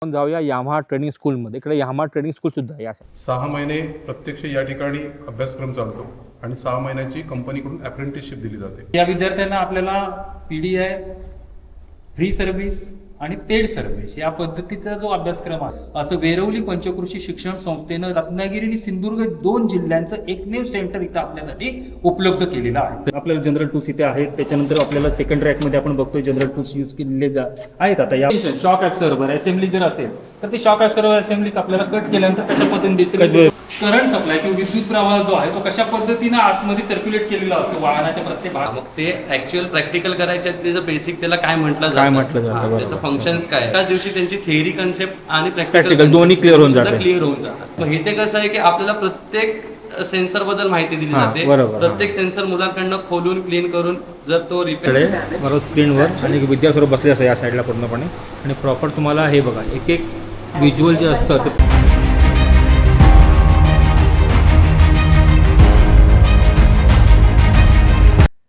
आपण जाऊया Yamaha training स्कूलमध्ये. इकडे यामाहा ट्रेनिंग स्कूल सुद्धा आहे. 6 महिने प्रत्यक्ष या ठिकाणी अभ्यासक्रम चालतो आणि 6 महिन्याची कंपनीकडून अप्रेंटिसशिप दिली जाते. या विद्यार्थ्यांना आपल्याला PDI, फ्री सर्व्हिस आणि पेड सर्व्हिस या पद्धतीचा जो अभ्यासक्रम आहे, असं वेरवली पंचकृषी शिक्षण संस्थेनं रत्नागिरी आणि सिंधुदुर्ग 2 जिल्ह्यांचं एकमेव सेंटर इथं आपल्यासाठी उपलब्ध केलेलं आहे. आपल्याला जनरल टूल्स इथे आहेत. त्याच्यानंतर आपल्याला सेकंड रॅकमध्ये आपण बघतोय जनरल टूल्स यूज केलेले आहेत. आता या शॉक ॲब्सॉर्बर असेंब्ली जर असेल तर ते शॉक ॲब्सॉर्बर असेंब्ली आपल्याला कट केल्यानंतर कशा पद्धतीने दिसेल, करंट सप्लाय किंवा विद्युत प्रवाह जो आहे तो कशा पद्धतीने आतमध्ये सर्क्युलेट केलेला असतो वाहनाच्या प्रत्येक भागात. मग ते ऍक्च्युअल प्रॅक्टिकल करायच्या त्याचं बेसिक त्याला काय म्हटलं जातं, त्याचं फंक्शन्स काय, त्याच दिवशी त्यांची थिअरी कन्सेप्ट आणि प्रॅक्टिकल दोन्ही क्लिअर होऊन जातात. मग इथे कसं आहे की आपल्याला प्रत्येक सेन्सर बद्दल माहिती दिली जाते. प्रत्येक सेन्सर मुलांकडनं खोलून क्लीन करून जर तो रिपेअर बरोबर स्क्रीनवर आणि विद्यार्थी बसले असं या साईडला पूर्णपणे आणि प्रॉपर तुम्हाला हे बघा एक एक व्हिज्युअल जे असतं ते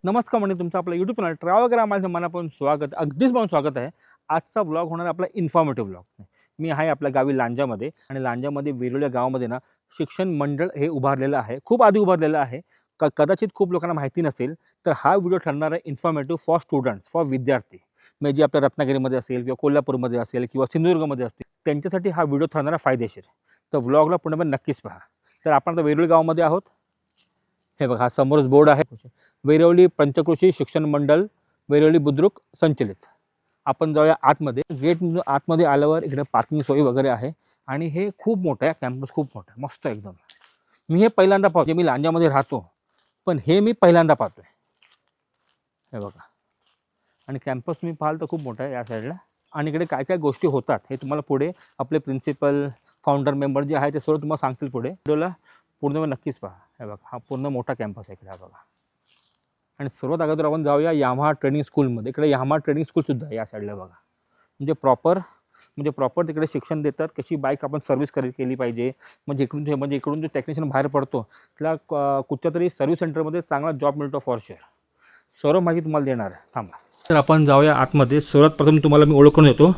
नमस्कार म्हणजे तुमचं आपलं यूट्यूब चॅनल ट्रॅव्हलग्रामाचं मनापासून स्वागत, अगदीच म्हणून स्वागत आहे. आजचा व्लॉग होणार आपला इन्फॉर्मेटिव्ह व्लॉग. मी आहे आपल्या गावी लांजामध्ये आणि लांजामध्ये वेरुळ गावामध्ये ना शिक्षण मंडळ हे उभारलेलं आहे. खूप आधी उभारलेलं आहे. कदाचित खूप लोकांना माहिती नसेल तर हा व्हिडिओ ठरणार आहे इन्फॉर्मेटिव्ह फॉर स्टुडंट्स, फॉर विद्यार्थी. म्हणजे जे आपल्या रत्नागिरीमध्ये असेल किंवा कोल्हापूरमध्ये असेल किंवा सिंधुदुर्गमध्ये असतील त्यांच्यासाठी हा व्हिडिओ ठरणार आहे फायदेशीर. तर व्लॉगला पूर्णपणे नक्कीच पहा. तर आपण आता वेरुळ गावामध्ये आहोत. हे बघा हा समोरच बोर्ड आहे, वेरवली पंचकृषी शिक्षण मंडळ वेरवली बुद्रुक संचलित. आपण जाऊया आतमध्ये. गेट आतमध्ये आल्यावर इकडे पार्किंग सोयी वगैरे आहे आणि हे खूप मोठं आहे. कॅम्पस खूप मोठं आहे, मस्त एकदम. मी हे पहिल्यांदा पाहतो. मी लांजामध्ये राहतो पण हे मी पहिल्यांदा पाहतोय. हे बघा आणि कॅम्पस मी पाहाल तर खूप मोठं आहे या साईडला. आणि इकडे काय काय गोष्टी होतात हे तुम्हाला पुढे आपले प्रिन्सिपल फाउंडर मेंबर जे आहे ते सर्व तुम्हाला सांगतील पुढे. व्हिडिओला पूर्ण नक्कीच पहा. हे बघा हा पूर्ण मोठा कॅम्पस आहे इकडे. हा बघा आणि सर्वात अगोदर आपण जाऊया यामाहा ट्रेनिंग स्कूलमध्ये. इकडे यामाहा ट्रेनिंग स्कूलसुद्धा आहे या साईडला बघा. म्हणजे प्रॉपर तिकडे शिक्षण देतात कशी बाईक आपण सर्व्हिस केली पाहिजे. इकडून जो टेक्निशियन बाहेर पडतो त्याला कुठच्या तरी सर्व्हिस सेंटरमध्ये चांगला जॉब मिळतो फॉर शुअर. सर्व माहिती तुम्हाला देणार आहे. थांबा. तर आपण जाऊया आतमध्ये. सर्वात प्रथम तुम्हाला मी ओळखून येतो.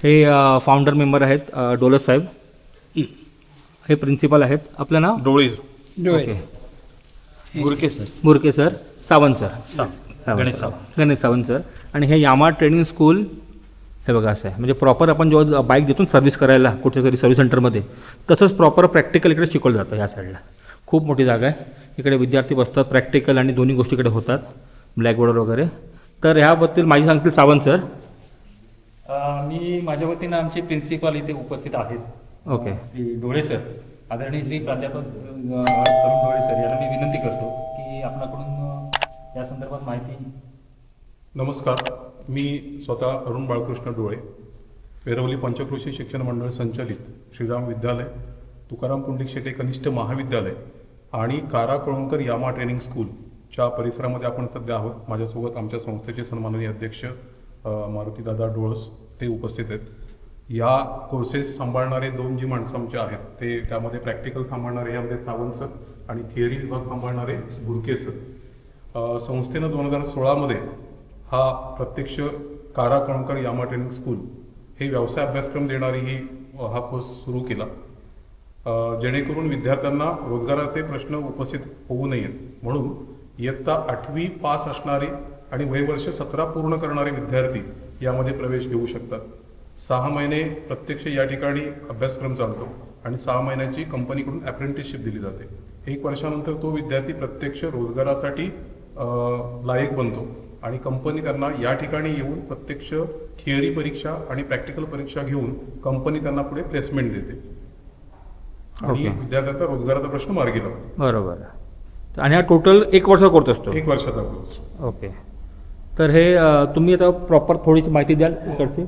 हे फाउंडर मेंबर आहेत डोलस साहेब. हे प्रिन्सिपल आहेत. आपलं नाव Dolij Burke sir, Sawant sir, Ganesh Sawant sir. आणि हे यामाहा ट्रेनिंग स्कूल हे बघा असं आहे. म्हणजे प्रॉपर आपण जेव्हा बाईक देतो सर्व्हिस करायला कुठेतरी सर्व्हिस सेंटरमध्ये तसंच प्रॉपर प्रॅक्टिकल इकडे शिकवलं जातं. या साईडला खूप मोठी जागा आहे. इकडे विद्यार्थी बसतात. प्रॅक्टिकल आणि दोन्ही गोष्टी इकडे होतात, ब्लॅकबोर्डवर वगैरे. तर ह्याबद्दल माहिती सांगतील सावंत सर. मी माझ्या वतीनं आमचे प्रिन्सिपल इथे उपस्थित आहेत. ओके. श्री डोळे सर, आदरणीय श्री प्राध्यापक करून डोळे सर यांना मी विनंती करतो की आपल्याकडून या संदर्भात माहिती. नमस्कार, मी स्वतः अरुण बाळकृष्ण डोळे, वेरवली पंचकृषी शिक्षण मंडळ संचलित श्रीराम विद्यालय, तुकाराम पुंडलिक शेटे कनिष्ठ महाविद्यालय आणि कारा कळवणकर यामाहा ट्रेनिंग स्कूलच्या परिसरामध्ये आपण सध्या आहोत. माझ्यासोबत आमच्या संस्थेचे सन्माननीय अध्यक्ष मारुतीदादा डोळस ते उपस्थित आहेत. या कोर्सेस सांभाळणारे 2 जी माणसं आमचे आहेत ते त्यामध्ये प्रॅक्टिकल सांभाळणारे यामध्ये सावंत सर आणि थिअरी विभाग सांभाळणारे बुरके सर. संस्थेनं 2016मध्ये हा प्रत्यक्ष कारा कळवणकर यामाहा ट्रेनिंग स्कूल हे व्यवसाय अभ्यासक्रम देणारी हा कोर्स सुरू केला जेणेकरून विद्यार्थ्यांना रोजगाराचे प्रश्न उपस्थित होऊ नयेत म्हणून इयत्ता 8वी पास असणारे आणि वयवर्ष 17 पूर्ण करणारे विद्यार्थी यामध्ये प्रवेश घेऊ शकतात. 6 महिने प्रत्यक्ष या ठिकाणी अभ्यासक्रम चालतो आणि 6 महिन्याची कंपनीकडून अप्रेंटिसशिप दिली जाते. 1 वर्षानंतर तो विद्यार्थी प्रत्यक्ष रोजगारासाठी लायक बनतो आणि कंपनी त्यांना या ठिकाणी येऊन प्रत्यक्ष थिअरी परीक्षा आणि प्रॅक्टिकल परीक्षा घेऊन कंपनी त्यांना पुढे प्लेसमेंट देते आणि विद्यार्थ्यांचा रोजगाराचा प्रश्न मार्गी लावतो. बरोबर. आणि हा टोटल 1 वर्षाचा कोर्स असतो. 1 वर्षाचा कोर्स. ओके. तर हे तुम्ही आता प्रॉपर थोडीशी माहिती द्याल इकडची.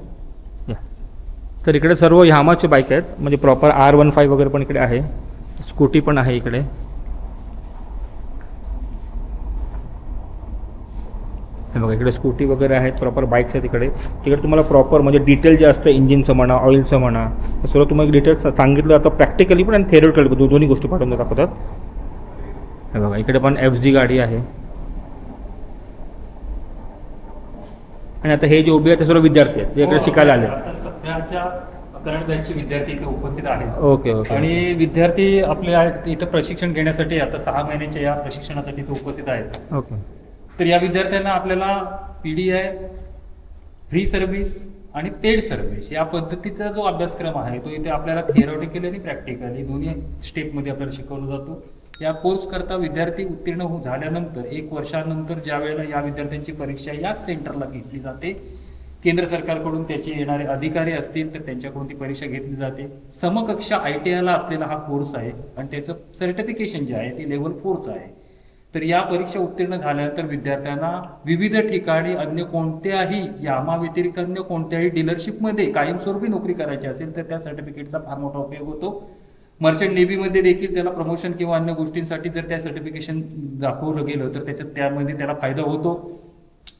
तर इकडे सर्व यामाहाचे बाईक आहेत. म्हणजे प्रॉपर R15 वगैरे पण इकडे आहे. स्कूटी पण आहे इकडे. हे बघा इकडे स्कूटी वगैरे आहेत. प्रॉपर बाईक्स आहेत इकडे. तिकडे तुम्हाला प्रॉपर म्हणजे डिटेल जे असतं इंजिनचं म्हणा, ऑइलचं म्हणा, सर्व तुम्हाला डिटेल्स सांगितलं आता प्रॅक्टिकली पण आणि थेरोटिकली दोन्ही गोष्टी पाठवून दाखवतात. हे बघा इकडे पण FG गाडी आहे. आणि आता हे जे उभे आहेत ते सर्व विद्यार्थी आहेत जे इकडे शिकायला आले. आता सध्याच्या करंट बॅचचे विद्यार्थी इथे उपस्थित आहेत. Okay okay. आणि विद्यार्थी आपले इथं प्रशिक्षण घेण्यासाठी आता 6 महिन्याच्या या प्रशिक्षणासाठी इथे उपस्थित आहेत. ओके. तर या विद्यार्थ्यांना आपल्याला PDI, फ्री सर्व्हिस आणि पेड सर्व्हिस या पद्धतीचा जो अभ्यासक्रम आहे तो इथे आपल्याला थिअरॉटिकली आणि प्रॅक्टिकली दोन्ही स्टेपमध्ये आपल्याला शिकवला जातो. या कोर्स करता विद्यार्थी उत्तीर्ण झाल्यानंतर 1 वर्षानंतर ज्या वेळेला या विद्यार्थ्यांची परीक्षा याच सेंटरला घेतली जाते, केंद्र सरकारकडून त्याचे येणारे अधिकारी असतील तर त्यांच्याकडून ती परीक्षा घेतली जाते. समकक्षा ITIला असलेला हा कोर्स आहे आणि त्याचं सर्टिफिकेशन जे आहे ते लेव्हल 4चं आहे. तर या परीक्षा उत्तीर्ण झाल्यानंतर विद्यार्थ्यांना विविध ठिकाणी अन्य कोणत्याही यामाव्यतिरिक्त अन्य कोणत्याही डीलरशिपमध्ये कायमस्वरूपी नोकरी करायची असेल तर त्या सर्टिफिकेटचा फार मोठा उपयोग होतो. मर्चंट नेव्हीमध्ये देखील त्याला प्रमोशन किंवा अन्य गोष्टींसाठी जर त्या सर्टिफिकेशन दाखवलं गेलं तर त्यामध्ये त्याला फायदा होतो.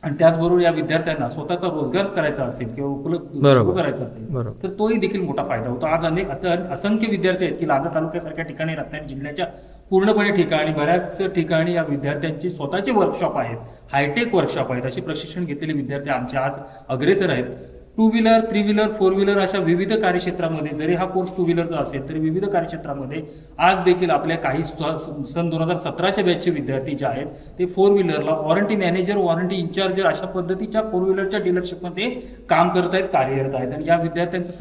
आणि त्याचबरोबर या विद्यार्थ्यांना स्वतःचा रोजगार करायचा असेल किंवा उपलब्ध सुरू करायचा असेल तर तोही देखील मोठा फायदा होतो. आज अनेक असंख्य विद्यार्थी आहेत की लांजा तालुक्यासारख्या ठिकाणी, रत्नागिरी जिल्ह्याच्या पूर्णपणे ठिकाणी बऱ्याच ठिकाणी या विद्यार्थ्यांची स्वतःचे वर्कशॉप आहेत, हायटेक वर्कशॉप आहेत. असे प्रशिक्षण घेतलेले विद्यार्थी आमचे आज अग्रेसर आहेत. 2 व्हीलर, 3 व्हीलर, 4 व्हीलर अशा विविध कार्यक्षेत्रामध्ये, जरी हा कोर्स 2 व्हीलरचा असेल तरी विविध कार्यक्षेत्रामध्ये आज देखील आपल्या काही सन 2017च्या बॅचचे विद्यार्थी जे आहेत ते 4 व्हीलरला वॉरंटी मॅनेजर, वॉरंटी इंचार्जर अशा पद्धतीच्या 4 व्हीलरच्या डीलरशिपमध्ये काम करत आहेत, कार्यरत आहेत. आणि या विद्यार्थ्यांचं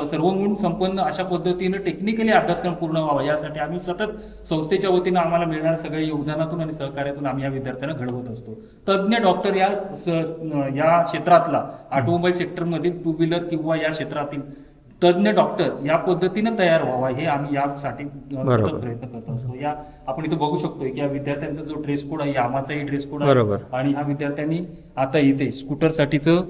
सर्वांगीण संपन्न अशा पद्धतीनं टेक्निकली अभ्यासक्रम पूर्ण व्हावा यासाठी आम्ही सतत संस्थेच्या वतीनं आम्हाला मिळणाऱ्या सगळ्या योगदानातून आणि सहकार्यातून आम्ही या विद्यार्थ्यांना घडवत असतो. तज्ज्ञ डॉक्टर या क्षेत्रातला ऑटोमोबाईल सेक्टरमधील 2 व्हीलर किंवा या क्षेत्रातील तज्ज्ञ डॉक्टर या पद्धतीनं तयार व्हावा हे आम्ही यासाठी सतत प्रयत्न करत असतो. या आपण इथं बघू शकतोय की या विद्यार्थ्यांचा जो ड्रेस कोड आहे यामाचाही ड्रेस कोड आहे. आणि ह्या विद्यार्थ्यांनी आता इथे स्कूटरसाठीचं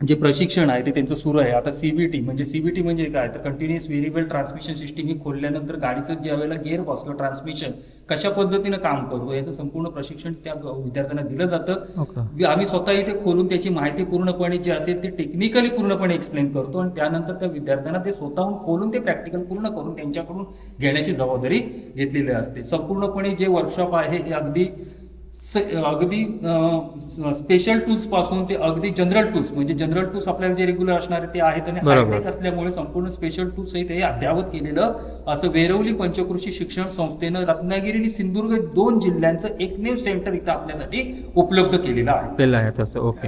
जे प्रशिक्षण आहे ते त्यांचं सुरू आहे. आता CVT म्हणजे काय तर कंटिन्युअस व्हेरिएबल ट्रान्समिशन सिस्टीम ही खोलल्यानंतर गाडीचं ज्या वेळेला गिअर बॉक्स किंवा ट्रान्समिशन कशा पद्धतीनं काम करतो याचं संपूर्ण प्रशिक्षण त्या विद्यार्थ्यांना दिलं जातं. आम्ही स्वतः इथे खोलून त्याची माहिती पूर्णपणे जी असेल ती टेक्निकली पूर्णपणे एक्सप्लेन करतो आणि त्यानंतर त्या विद्यार्थ्यांना ते स्वतःहून खोलून ते प्रॅक्टिकल पूर्ण करून त्यांच्याकडून घेण्याची जबाबदारी घेतलेली असते. संपूर्णपणे जे वर्कशॉप आहे हे अगदी स्पेशल टूल्स पासून ते अगदी जनरल टूल्स, म्हणजे जनरल टूल्स आपल्याला जे रेग्युलर असणारे ते आहेत आणि हायटेक असल्यामुळे संपूर्ण स्पेशल टूल्स हे अद्यावत केलेलं असं वेरवली पंचकृषी शिक्षण संस्थेनं रत्नागिरी आणि सिंधुदुर्ग 2 जिल्ह्यांचं एकमेव सेंटर इथं आपल्यासाठी उपलब्ध केलेलं आहे. ओके.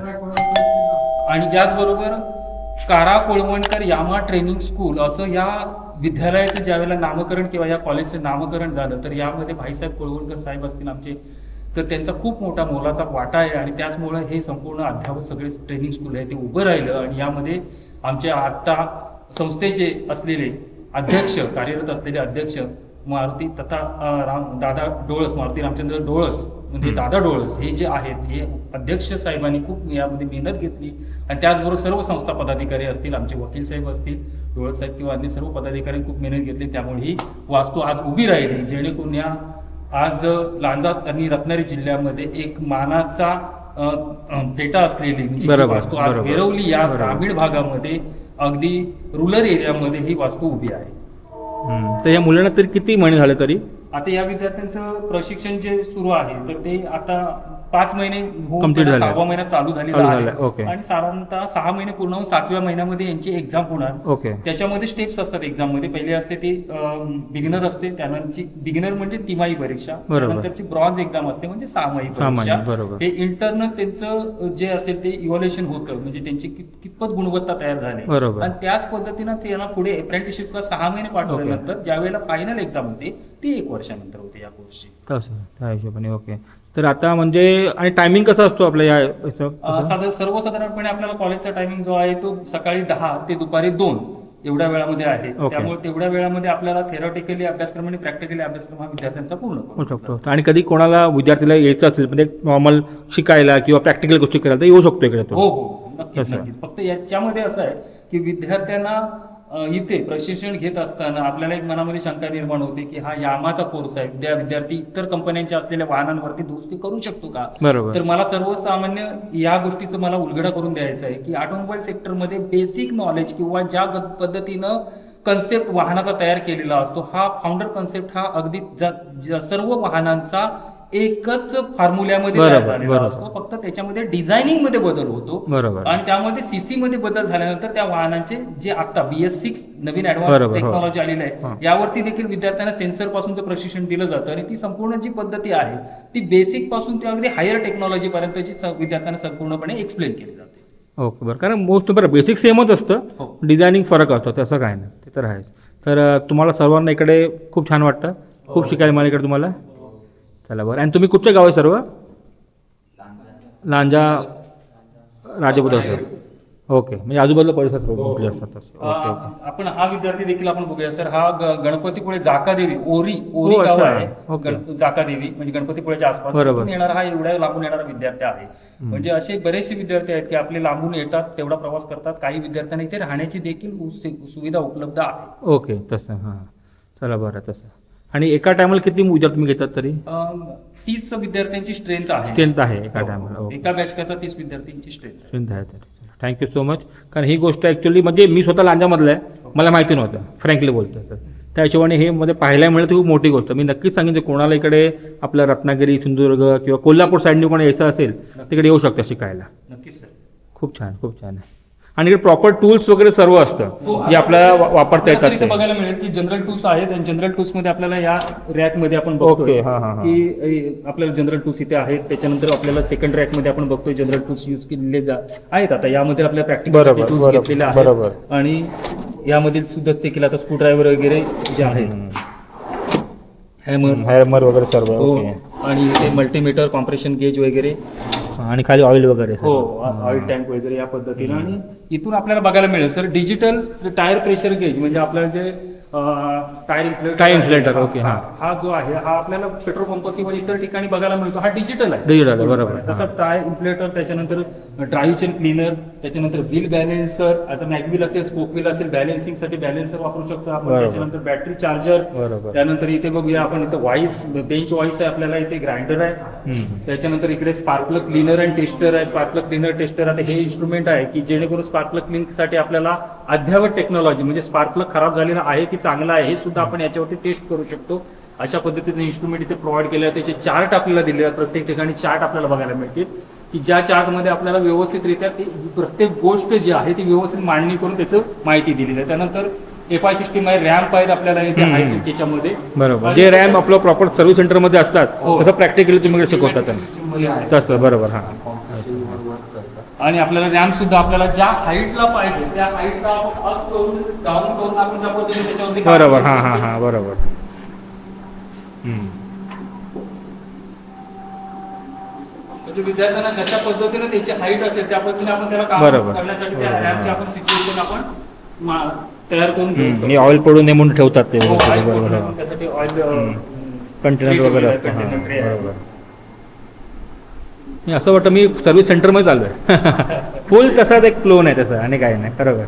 आणि याचबरोबर कारा कोळवणकर यामा ट्रेनिंग स्कूल असं या विद्यालयाचं ज्यावेळेला नामकरण किंवा या कॉलेजचं नामकरण झालं तर यामध्ये भाईसाहेब कोळवणकर साहेब असतील आमचे, तर त्यांचा खूप मोठा मोलाचा वाटा आहे. आणि त्याचमुळे हे संपूर्ण अद्यावत सगळे ट्रेनिंग स्कूल आहे ते उभं राहिलं. आणि यामध्ये आमच्या आत्ता संस्थेचे असलेले अध्यक्ष, कार्यरत असलेले अध्यक्ष मारुती तथा दादा डोळस, मारुती रामचंद्र डोळस म्हणजे दादा डोळस हे जे आहेत हे अध्यक्ष साहेबांनी खूप यामध्ये मेहनत घेतली. आणि त्याचबरोबर सर्व संस्था पदाधिकारी असतील, आमचे वकील साहेब असतील, डोळस साहेब किंवा अन्य सर्व पदाधिकाऱ्यांनी खूप मेहनत घेतली. त्यामुळे ही वास्तू आज उभी राहिली, जेणेकरून या आज लांजा आणि रत्नागिरी जिल्ह्यामध्ये एक मानाचा फेटा असलेली म्हणजे वास्तू आज वेरवली या ग्रामीण भागामध्ये अगदी रूरल एरियामध्ये ही वास्तू उभी आहे. तर या मुलांना तरी किती महिने झाले तरी? आता या विद्यार्थ्यांचं प्रशिक्षण जे सुरू आहे तर ते आता 5 महिने होऊन 6वा महिना चालू झालेला आहे. आणि साधारणतः 6 महिने पूर्ण होऊन 7व्या महिन्यामध्ये यांची एक्झाम होणार. त्याच्यामध्ये स्टेप्स असतात एक्झाम मध्ये. पहिली असते ती बिगिनर असते, त्यानंतरची बिगिनर म्हणजे तिमाही परीक्षा, त्यानंतरची ब्रॉन्झ एक्झाम असते म्हणजे 6माही परीक्षा. हे इंटरनल त्यांचं जे असेल ते इव्हॅल्युएशन होतं म्हणजे त्यांची कितपत गुणवत्ता तयार झाली. आणि त्याच पद्धतीनं त्यांना पुढे अप्रेंटिसशिपला 6 महिने पाठवल्यानंतर ज्या वेळेला फायनल एक्झाम होते ती 1 वर्षानंतर होते या कोर्सची. त्या हिशोबाने. ओके. तर आता म्हणजे आणि टायमिंग कसा असतो आपल्या या? सर्वसाधारणपणे आपल्याला कॉलेजचा टायमिंग जो आहे तो सकाळी 10 ते दुपारी 2 एवढ्या वेळामध्ये आहे. त्यामुळे तेवढ्या वेळामध्ये आपल्याला थेरॉटिकली अभ्यासक्रम आणि प्रॅक्टिकली अभ्यासक्रम हा विद्यार्थ्यांचा पूर्ण करू शकतो. आणि कधी कोणाला विद्यार्थीला यायचं असेल म्हणजे नॉर्मल शिकायला किंवा प्रॅक्टिकल गोष्टी करायला तर येऊ शकतो इकडे? हो, नक्कीच. फक्त याच्यामध्ये असं आहे की विद्यार्थ्यांना इथे प्रशिक्षण घेत असताना आपल्याला एक मनामध्ये शंका निर्माण होते की हा यामाचा कोर्स आहे, विद्यार्थी इतर कंपन्यांच्या असलेल्या वाहनांवरती दुरुस्ती करू शकतो का? तर मला सर्वसामान्य या गोष्टीचं मला उलगडा करून द्यायचं आहे की ऑटोमोबाईल सेक्टरमध्ये बेसिक नॉलेज किंवा ज्या पद्धतीनं कन्सेप्ट वाहनाचा तयार केलेला असतो हा फाउंडर कन्सेप्ट हा अगदी सर्व वाहनांचा एकच फॉर्म्युल्यामध्ये बरोबर, तयार झालेला बरोबर. असतो, फक्त त्याच्यामध्ये डिझायनिंग मध्ये बदल होतो बरोबर. आणि त्यामध्ये सीसी मध्ये बदल झाल्यानंतर त्या वाहनांचे जे आता BS6 नवीन बरोबर, ऍडव्हान्स हो. टेक्नॉलॉजी आलेली हा. आहे, यावरती देखील विद्यार्थ्यांना सेन्सर पासूनचं प्रशिक्षण दिलं जातं आणि ती संपूर्ण जी पद्धती आहे ती बेसिक पासून ते अगदी हायर टेक्नॉलॉजी पर्यंतची विद्यार्थ्यांना संपूर्णपणे एक्सप्लेन केली जाते. ओके बरं, कारण मोस्ट बरं बेसिक सेमच असतं, हो. डिझायनिंग फरक असतो, तसं काय नाही, ते तर आहेच. तर तुम्हाला सर्वांना इकडे खूप छान वाटतं, खूप शिकायला मला इकडे तुम्हाला. चला बरं, आणि तुम्ही कुठचे गाव आहे सर्व? लांजा राजपूत असेल. ओके, म्हणजे आजूबाजूला परिसर कुठले असतात तसे. Okay okay. आपण हा विद्यार्थी देखील आपण बघूया सर. हा गणपतीपुळे जाकादेवी ओरी हो, गाव अच्छा. आहे. ओके. जाकादेवी म्हणजे गणपतीपुळेच्या आसपास बरोबर. तिथून येणारा हा एवढ्या लांबून येणारा विद्यार्थी आहे. म्हणजे असे बरेचसे विद्यार्थी आहेत की आपले लांबून येतात, तेवढा प्रवास करतात. काही विद्यार्थ्यांना इथे राहण्याची देखील सुविधा उपलब्ध आहे. ओके तसं, हां. चला बरं तसं. आणि एका टायमाला किती विद्यार्थी तुम्ही घेतात तरी? 30 विद्यार्थ्यांची स्ट्रेंथ आहे. स्ट्रेंथ आहे एका हो, टायमाला. हो. ओके, एका बॅच करता 30 विद्यार्थ्यांची स्ट्रेंथ. स्ट्रेंथ आहे. तर थँक्यू सो मच. कारण ही गोष्ट ॲक्च्युली म्हणजे मी स्वतः लांजामधला आहे, मला माहिती नव्हतं, फ्रँकली बोलतो. तर त्या हिशोबाने हे मध्ये पाहायला मिळेल तर खूप मोठी गोष्ट. मी नक्कीच सांगेन जे कोणाला इकडे आपलं रत्नागिरी, सिंधुदुर्ग किंवा कोल्हापूर साईडने कोणी यायचं असेल तिकडे येऊ शकतं शिकायला. नक्कीच सर. खूप छान, खूप छान आहे. आणि इकडे प्रॉपर टूल्स वगैरे सर्व असतं जे आपल्याला वापरता सर येतात इथे ते. बघायला मिळेल की जनरल टूल्स आहेत आणि जनरल टूल्स मध्ये आपल्याला या रॅक मध्ये आपण ओके, बघतोय हां, हां, हां. की आपल्याला जनरल टूल्स इथे आहेत. त्याच्यानंतर आपल्याला सेकंड रॅक मध्ये आपण बघतोय जनरल टूल्स यूज केलेले आहेत. आता यामध्ये आपल्या प्रॅक्टिकल बरोबर, टूल्स बरोबर, घेतलेले बरोबर. आहेत आणि यामधील सुद्धा देखील आता स्क्रूड्रायव्हर वगैरे जे आहेत, हॅमर वगैरे सर्व. हो, ओके. आणि इथे मल्टीमीटर, कॉम्प्रेशन गेज वगैरे, आणि खाली ऑइल वगैरे हो, सर्व. ऑइल टँक वगैरे या पद्धतीने. आणि इथून आपल्याला बघायला मिळेल sir digital tyre pressure gauge, म्हणजे आपल्याला जे टायर इन्फ्लेटर, ओके, हां. हा जो आहे हा आपल्याला पेट्रोल पंप किंवा इतर ठिकाणी बघायला मिळतो. हा डिजिटल आहे. डिजिटल आहे, बरोबर. तसं टायर इन्फ्लेटर, त्याच्यानंतर ड्राईव्ह चेन क्लीनर, त्याच्यानंतर व्हील बॅलेन्सर, आता मॅगव्हील असेल, स्पोक व्हील असेल, बॅलेन्सिंग साठी बॅलेन्सर वापरू शकतो आपण. बरोबर. त्याच्यानंतर बॅटरी चार्जर, बरोबर. त्यानंतर इथे बघूया आपण इथे व्हाईस बेंच व्हाईस आहे आपल्याला, इथे ग्राइंडर आहे. हम्म. त्याच्यानंतर इकडे स्पार्कप्लग क्लीनर आणि टेस्टर आहे. स्पार्कप्लग क्लीनर, टेस्टर, आता हे इन्स्ट्रुमेंट आहे की जेणेकरून स्पार्कप्लग क्लीनसाठी आपल्याला अद्ययावत टेक्नॉलॉजी म्हणजे स्पार्कप्लग खराब झालेला आहे की चांगला आहे हे सुद्धा आपण याच्यावरती टेस्ट करू शकतो. अशा पद्धतीचे इन्स्ट्रुमेंट इथे प्रोव्हाइड केले आहे. त्याचे चार्ट आपल्याला दिले आहेत. प्रत्येक ठिकाणी चार्ट आपल्याला बघायला मिळतील की ज्या चार्टमध्ये आपल्याला व्यवस्थितरित्या ती प्रत्येक गोष्ट जी आहे ती व्यवस्थित मांडणी करून त्याचं माहिती दिलेली आहे. त्यानंतर FI सिस्टीम आहे, रॅम्प आहेत आपल्याला इथे आहे त्याच्यामध्ये. बरोबर. जे रॅम आपलं प्रॉपर सर्व्हिस सेंटरमध्ये असतात हो. तसं प्रॅक्टिकली तुम्ही इकडे शिकवतात सिस्टीममध्ये आहे. तसं. बरोबर, हां. आणि आपल्याला रॅम्प सुद्धा आपल्याला ज्या हाईटला पाहिजे त्या हाईटला अप करून डाऊन करून आपण त्या पद्धतीने त्याच्यावरती काम बरोबर, करू हां शकतो. हां हां, बरोबर. म्हणजे विद्यार्थ्यांना जशा पद्धतीने त्याची हाईट असेल त्या पद्धतीने आपण त्याला काम बरोबर. करण्यासाठी त्या बरोबर, रॅम्पची हां. आपण सिच्युएशन आपण तयार करून घेऊ आणि ऑइल पडून नये म्हणून ठेवतात ते. हो, oil बरोबर, पडून हां. त्यासाठी ऑइल कंटेनर tray वगैरे ठेवलेला असतं. हां, container tray आहे. बरोबर. मी असं वाटतं मी सर्व्हिस सेंटरमध्ये चालू आहे. फुल तसाच एक फ्लो नाही तसं आणि काही नाही. बरोबर.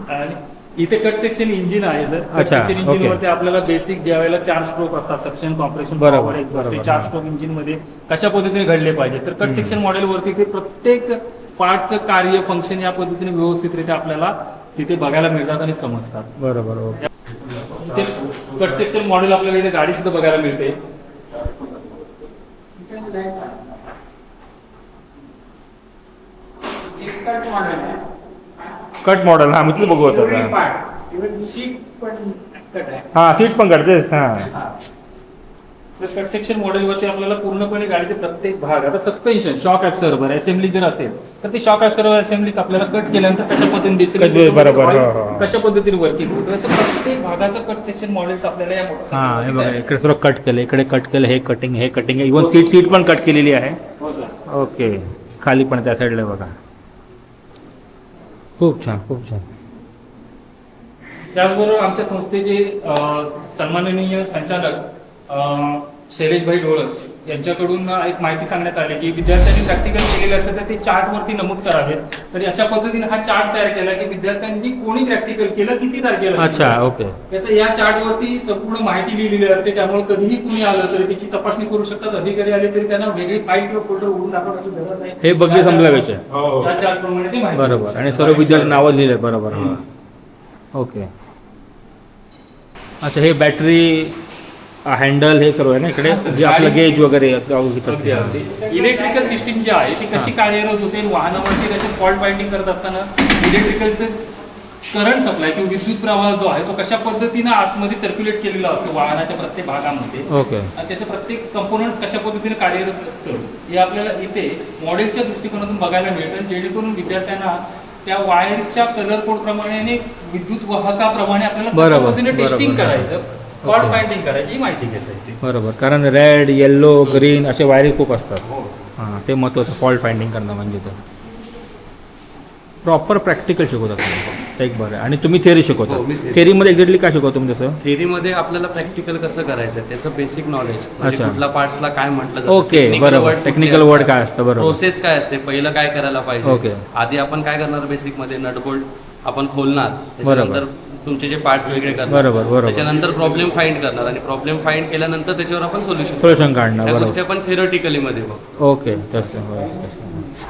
आणि इथे कट सेक्शन इंजिन आहे सर. कट अच्छा, सेक्शन ओके. इंजिन वरती आपल्याला बेसिक ज्या वेळेला 4 स्ट्रोक असतात, सक्शन, कॉम्प्रेशन, बरोबर, पॉवर, एक्झॉस्ट, बरोबर, 4 हां. स्ट्रोक इंजिन मध्ये कशा पद्धतीने घडले पाहिजे. तर कट सेक्शन मॉडेल वरती ते प्रत्येक पार्टचं कार्य, फंक्शन या पद्धतीने व्यवस्थितरित्या आपल्याला तिथे बघायला मिळतात आणि समजतात. बरोबर, ओके. इथे कट सेक्शन मॉडेल आपल्याला इथे गाडी सुद्धा बघायला मिळते. कट मॉडेल, हां, मी तुला बघू होतं. हां, सीट पण करतेस. हां. कट सेक्शन मॉडेल वरती आपल्याला पूर्णपणे गाडीचे प्रत्येक भाग, आता सस्पेन्शन, शॉक ॲब्सॉर्बर असेंब्ली जर असेल तर ते शॉक ॲब्सॉर्बर असेंब्ली आपल्याला कट केल्यानंतर कशा पद्धतीने दिसेल, बरोबर, हो, हो. कशा पद्धतीने वर्किंग होतं, असं प्रत्येक भागाचं कट सेक्शन मॉडेल्स आपल्याला या हां, हे मोटरसायकल बघा इकडे सर्व कट केलं, इकडे कट केलं, हे कटिंग, हे कटिंग, इव्हन सीट पण कट केलेली आहे. हो सर. ओके. खाली पण त्या साईडला बघा. खूप छान, खूप छान. त्याचबरोबर आमच्या संस्थेचे सन्माननीय संचालक शैलेशभाई ढोळस यांच्याकडून एक माहिती सांगण्यात आली की विद्यार्थ्यांनी प्रॅक्टिकल केलेले असेल तर ते चार्टवरती नमूद करावे. तर अशा पद्धतीने हा चार्ट तयार केला की विद्यार्थ्यांनी कोणी प्रॅक्टिकल केलं, किती तारखेला अच्छा, केलं. ओके. त्याचं या चार्टवरती संपूर्ण माहिती लिहिलेली असते. त्यामुळे कधीही कुणी आलं तरी त्याची तपासणी करू शकतात. अधिकारी आले तरी त्यांना वेगळी फाईल किंवा फोल्डर उघडून दाखवण्याची गरज नाही. हे बघी संपला विषय. या चार्ट प्रमाणे ती माहिती बरोबर. आणि सर्व विद्यार्थी नावं लिहिले. बरोबर. हां. ओके. अच्छा, हे बॅटरी हँडल हे सर्व आहे ना इकडे, हा, सर. जे आपलं गाडी- गेज वगैरे इलेक्ट्रिकल सिस्टीम जी आहे ती कशी कार्यरत होते, वाहनावरती त्याचे फॉल्ट बाइंडिंग करत असताना इलेक्ट्रिकलचं करंट सप्लाय किंवा विद्युत प्रवाह जो आहे तो कशा पद्धतीनं आतमध्ये सर्क्युलेट केलेला असतो वाहनाच्या प्रत्येक भागामध्ये, ओके. आणि त्याचे प्रत्येक कंपोनंट्स कशा पद्धतीने कार्यरत असतं हे आपल्याला इथे मॉडेलच्या दृष्टिकोनातून बघायला मिळतं, जेणेकरून विद्यार्थ्यांना त्या वायरच्या कलर कोड प्रमाणे आणि विद्युत वाहकाप्रमाणे आपल्याला कशा बरोबर, पद्धतीने टेस्टिंग बरोबर. करायचं, फॉल्ट फाइंडिंग करायची ही माहिती घेता येते. बरोबर, कारण रेड, येल्लो, ग्रीन असे वायरी खूप असतात. हो. हां, ते महत्त्वाचं फॉल्ट फाइंडिंग करणं म्हणजे तर प्रॉपर प्रॅक्टिकल शिकवतात तुम्ही, ते एक बरं आहे. आणि तुम्ही थेअरी हो, मी शिकवता, theory. थेअरीमध्ये एक्झॅक्टली काय शिकवतो तुम्ही तसं? थेअरीमध्ये आपल्याला प्रॅक्टिकल कसं करायचं त्याचं बेसिक नॉलेज, म्हणजे अच्छा. कुठल्या पार्ट्सला काय म्हटलं ओके, बरोबर. Technical word काय असतं, बरोबर. प्रोसेस काय असते, पहिलं काय करायला पाहिजे. ओके. आधी आपण काय करणार, बेसिक मध्ये नट बोल्ट आपण खोलणार, त्याच्यानंतर तुमचे जे पार्ट्स वेगळे करणार, बरोबर, बरोबर. त्याच्यानंतर प्रॉब्लेम फाइंड करणार, आणि प्रॉब्लेम फाइंड केल्यानंतर त्याच्यावर आपण सोल्युशन सोल्युशन काढणं, त्या बरोबर. गोष्टी आपण थेरॉटिकली मध्ये बघतो. ओके, तसं.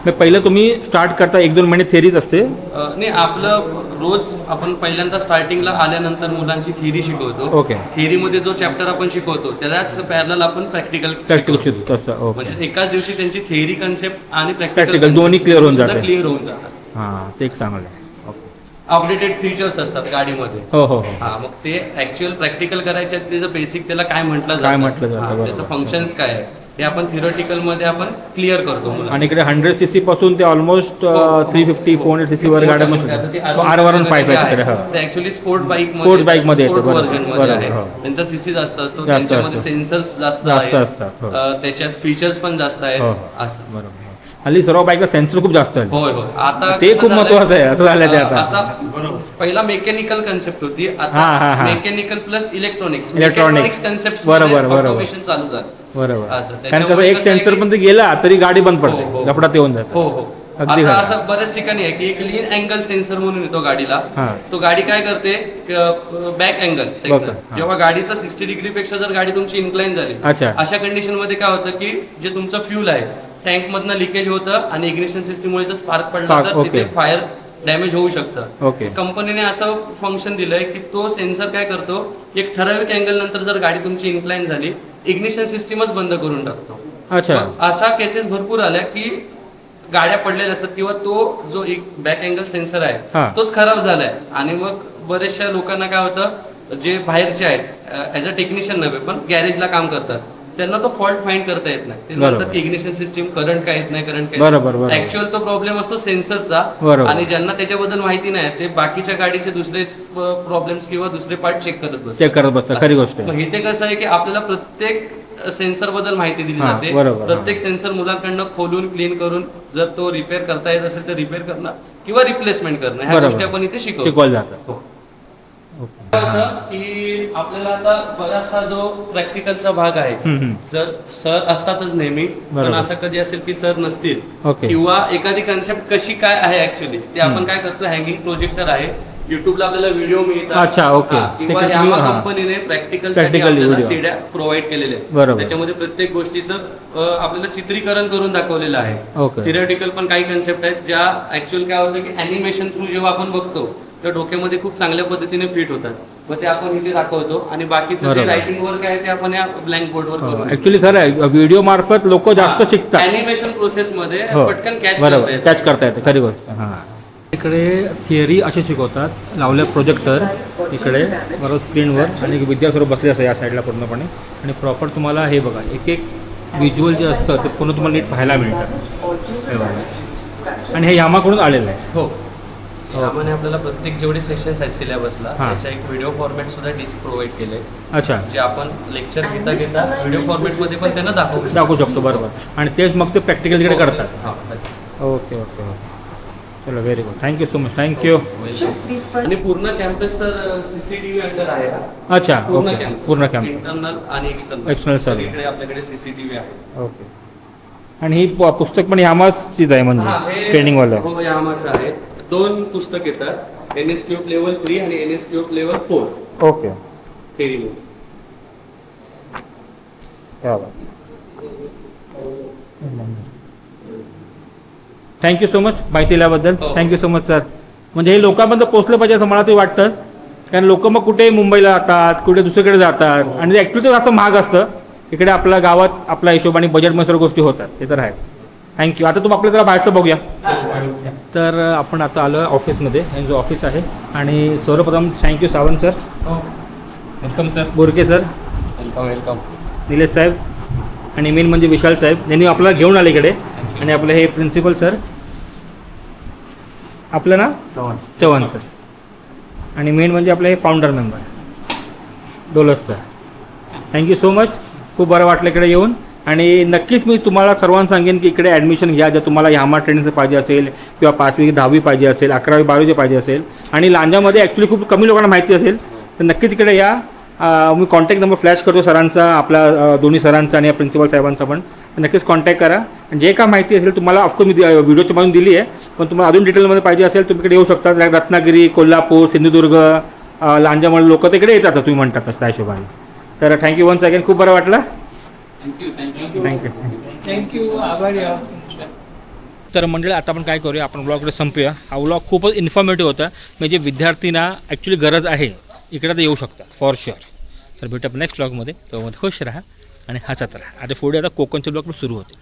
मग पहिलं तुम्ही स्टार्ट करता 1-2 महिने थेअरीच असते? नाही, आपलं रोज आपण पहिल्यांदा स्टार्टिंगला आल्यानंतर मुलांची थिअरी शिकवतो. ओके. थिअरीमध्ये जो चॅप्टर आपण शिकवतो त्यालाच पॅरलल आपण प्रॅक्टिकल प्रॅक्टिकल तसं, ओके. म्हणजे एकाच दिवशी त्यांची थिअरी कन्सेप्ट आणि Practical दोन्ही clear होऊन जाते. क्लिअर होऊन जातात. हां, ते एक चांगलं आहे. ओके. अपडेटेड फीचर्स असतात गाडीमध्ये. हो हो हो. हा, मग ते ऍक्च्युअल प्रॅक्टिकल करायचे आहेत, त्याचं बेसिक त्याला काय म्हटलं काय जातं, म्हटलं जातं, हा, बरोबर. त्याचं फंक्शन्स काय आहे हे आपण थिअरॉटिकल मध्ये आपण क्लिअर करतो मुलांना. आणि इकडे 100cc पासून ते ऑलमोस्ट 350-400cc वर गाड्या R15 आहे तिकडे. ते actually sport bike Sports bike मध्ये येतं, बरोबर, व्हर्जन मध्ये बरोबर, आहे. हो. त्यांचा सीसी जास्त असतो, जास्त त्यांच्यामध्ये असतो. सेन्सर्स जास्त जास्त आहेत. असतात, हो. त्याच्यात फीचर्स पण जास्त आहेत, हो, हो. असं. बरोबर. हल्ली सर्व बाईकला सेन्सर खूप जास्त आहे. होय होय. आता ते कसं खूप झालंय, महत्त्वाचं आहे, असं झालंय ते आता. आता पहिला मेकॅनिकल कन्सेप्ट होती, हा, हा, आता हा. Mechanical plus electronics Electronics. Concept बरोबर, बरोबर. ऑटोमेशन चालू झालं. बरोबर. असं. कारण त्याच्यामुळे कसं एक कसं आहे सेन्सर की- पण ते गेला तरी गाडी बंद हो, पडते, हो. लफडात येऊन जातं. हो हो. अगदी आता खरं. असं बऱ्याच ठिकाणी आहे की एक लीन अँगल सेन्सर म्हणून येतो गाडीला. हा. तो गाडी काय करते, बॅक अँगल सेन्सर. हा. जेव्हा गाडीचा 60 डिग्री पेक्षा जर गाडी तुमची इन्क्लाइन झाली, अच्छा. अशा कंडिशन मध्ये काय होतं की जे तुमचं फ्यूल आहे टँक मधनं लिकेज होतं, आणि इग्निशन सिस्टीममुळे जर स्पार्क पडला Spark, तर तिथे ओके. फायर डॅमेज होऊ शकतं. ओके. कंपनीने असं फंक्शन दिलंय की तो सेन्सर काय करतो, एक ठराविक अँगल नंतर जर गाडी तुमची इन्क्लाइन झाली, इग्निशन सिस्टीमच बंद करून टाकतो. अच्छा. मग अशा केसेस भरपूर आल्या की गाड्या पडलेल्या असतात, किंवा तो जो एक बॅक अँगल सेन्सर हा. आहे तोच खराब झालाय, आणि मग बऱ्याचशा लोकांना काय होतं, जे बाहेरचे आहेत ऍज अ टेक्निशियन नव्हे पण गॅरेजला काम करतात, त्यांना तो फॉल्ट फाइंड करता येत नाही. ते बरोबर. म्हणतात की इग्निशन सिस्टीम करंट काय येत नाही, करंट काय बरोबर, बरोबर. ऍक्च्युअल तो प्रॉब्लेम असतो सेन्सरचा. बरोबर. आणि ज्यांना त्याच्याबद्दल माहिती नाही ते बाकीच्या गाडीचे दुसरेच प्रॉब्लेम्स किंवा दुसरे पार्ट चेक करत बसतात. चेक करत बसतात, खरी गोष्ट आहे. मग इथे कसं आहे की आपल्याला प्रत्येक सेन्सर बद्दल माहिती दिली हा, जाते. बरोबर, प्रत्येक सेन्सर मुलांकडनं खोलून क्लीन करून जर तो रिपेअर करता येत असेल तर रिपेअर करणं किंवा रिप्लेसमेंट करणं, ह्या बरोबर. गोष्टी आपण इथे शिकवलं जातं. हो. ओके. काय होतं की आपल्याला आता बराचसा जो प्रॅक्टिकलचा भाग आहे, हम्म. जर सर असतातच नेहमी, पण बरोबर. असं कधी असेल की सर नसतील, ओके. किंवा एखादी कन्सेप्ट कशी काय आहे ऍक्च्युली ते आपण काय करतो, हँगिंग प्रोजेक्टर आहे, युट्यूबला आपल्याला व्हिडिओ मिळतात. अच्छा, ओके. हा, किंवा ते यामा हा. कंपनीने प्रॅक्टिकल Practical आपल्याला video. सीड्या प्रोव्हाइड केलेल्या बरोबर. आहेत. त्याच्यामध्ये प्रत्येक गोष्टीचं आपल्याला चित्रीकरण करून दाखवलेलं आहे. ओके. थिअरटिकल पण काही कन्सेप्ट आहेत ज्या ऍक्च्युअल काय होतं की अॅनिमेशन थ्रू जेव्हा आपण बघतो तर डोक्यामध्ये खूप चांगल्या पद्धतीने फिट होतात, मग ते आपण इथे दाखवतो, आणि बाकीचं जे बरोबर. रायटिंग वर्क आहे ते आपण या ब्लँक बोर्डवर करू. ऍक्च्युली खरं आहे, व्हिडिओ मार्फत लोक जास्त शिकतात. अॅनिमेशन प्रोसेस मध्ये हो. पटकन कॅच बरोबर, करता येतं. कॅच करता येतं, खरी गोष्ट. हां. इकडे थिअरी असे शिकवतात, लावले प्रोजेक्टर इकडे बरोबर स्क्रीनवर, आणि विद्यार्थी बसले असं या साईडला पूर्णपणे, आणि प्रॉपर तुम्हाला हे बघा एक एक व्हिज्युअल जे असतं ते पूर्ण तुम्हाला नीट पाहायला मिळतं. हे बघा. आणि हे यामाकडून आलेलं आहे. हो. यामध्ये आपल्याला प्रत्येक जेवढे सेशन्स आहेत सिलेबसला हा. त्याचा एक व्हिडिओ फॉर्मॅट सुद्धा डिस्क प्रोव्हाइड केले, अच्छा. जे आपण लेक्चर घेता घेता व्हिडिओ फॉर्मॅट मध्ये पण त्यांना दाखवू शकतो, बरोबर. आणि तेच मग ते प्रॅक्टिकल तिकडे करतात. हा. Okay okay okay. चलो, very good, thank you so much, thank you. आणि पूर्ण कॅम्पस तर सीसीटीव्ही अंडर आहे हा. अच्छा, पूर्ण ओके. कॅम्पस, पूर्ण कॅम्प. इंटरनल आणि एक्सटर्नल External सर्व. सगळीकडे आपल्याकडे सीसीटीव्ही आहे. ओके. आणि ही पुस्तक पण यामाचीच आहे हा, म्हणजे हे- ट्रेनिंगवालं. हो, यामाचं आहे. 2 पुस्तक येतात, NS क्यूब लेवल 3 आणि NS cube level 4 okay. Theory. Thank you so much माहिती दिल्याबद्दल. हो. Thank you so much sir. म्हणजे हे लोकांपर्यंत पोहोचलं पाहिजे असं मला तरी वाटतं. कारण लोक मग कुठे मुंबईला जातात, कुठे दुसरीकडे जातात आणि ॲक्च्युली ते असं महाग असतं. इकडे आपल्या गावात आपल्या हिशोबाने बजेटमध्ये सर्व गोष्टी होतात, ते तर आहे. थँक्यू. आता तुम्ही आपल्या जरा बाहेरचं बघूया. तर आपण आता आलो आहे ऑफिसमध्ये, यांचं ऑफिस आहे. आणि सर्वप्रथम thank you Sawant sir, welcome sir. Borke sir, welcome. Nilesh साहेब आणि मेन म्हणजे विशाल साहेब यांनी आपल्याला घेऊन आले इकडे. आणि आपलं हे प्रिन्सिपल सर, आपलं ना चव्हाण सर. आणि मेन म्हणजे आपलं हे founder member डोलस sir. Thank you so much. खूप बरं वाटलं इकडे येऊन. आणि नक्कीच मी तुम्हाला सर्वांना सांगेन की इकडे ॲडमिशन घ्या, जर तुम्हाला ह्यामा ट्रेनिंगचं पाहिजे असेल किंवा 5वी 10वी पाहिजे असेल, 11वी 12वीचे पाहिजे असेल आणि लांजामध्ये ॲक्च्युली खूप कमी लोकांना माहिती असेल तर नक्कीच इकडे या. मी कॉन्टॅक्ट नंबर फ्लॅश करतो सरांचा, आपल्या दोन्ही सरांचा आणि प्रिन्सिपल साहेबांचा पण. नक्कीच कॉन्टॅक्ट करा. जे काय माहिती असेल तुम्हाला ऑफकोर्स मी व्हिडिओच्या मधून दिली आहे, पण तुम्हाला अजून डिटेलमध्ये पाहिजे असेल तुम्ही इकडे येऊ शकता. रत्नागिरी, कोल्हापूर, सिंधुदुर्ग, लांजामध्ये लोक तिकडे येतात तुम्ही म्हणतात तसं त्या हिशोबाने. तर थँक्यू वन्स अगेन. खूप बरं वाटलं. थँक्यू. आभारी आहोत. तर मंडळी आता आपण काय करूया, आपण व्लॉगकडे संपूया. हा व्लॉग खूपच इन्फॉर्मेटिव्ह होता. म्हणजे विद्यार्थ्यांना ॲक्च्युली गरज आहे इकडे तर येऊ शकतात फॉर शुअर. तर भेटू आपण नेक्स्ट व्लॉगमध्ये. तो खुश राहा आणि हसत राहा. आता पुढे आता कोकणचे ब्लॉग पण सुरू होते.